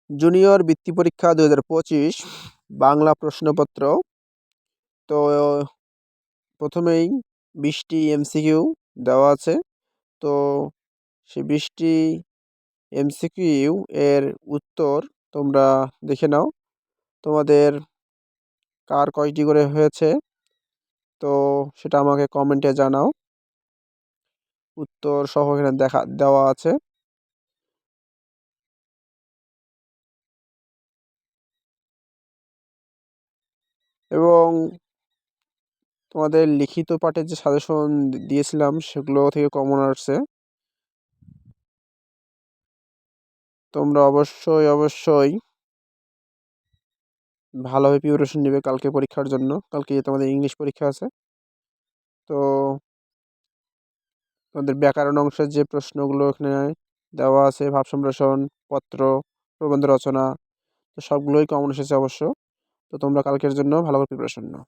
Junior বৃত্তি পরীক্ষা 2025 বাংলা প্রশ্নপত্র। তো প্রথমেই 20টি এমসিকিউ দেওয়া আছে। তো সেই 20টি এমসিকিউ এর উত্তর তোমরা দেখে নাও, তোমাদের কার কয়টি করে হয়েছে তো সেটা আমাকে কমেন্টে জানাও। উত্তর সহ এখানে দেওয়া আছে। এবং তোমাদের লিখিত পাঠের যে সাজেশন দিয়েছিলাম সেগুলো থেকে কমন আসছে। তোমরা অবশ্যই ভালোভাবে প্রিপারেশন নেবে কালকে পরীক্ষার জন্য। কালকে তোমাদের ইংলিশ পরীক্ষা আছে। তো তোমাদের ব্যাকরণ অংশের যে প্রশ্নগুলো এখানে দেওয়া আছে, ভাব সম্প্রসারণ, পত্র, প্রবন্ধ রচনা, তো সবগুলোই কমন এসেছে অবশ্য। তো তোমরা কালকের জন্য ভালো করে প্রিপারেশন নাও।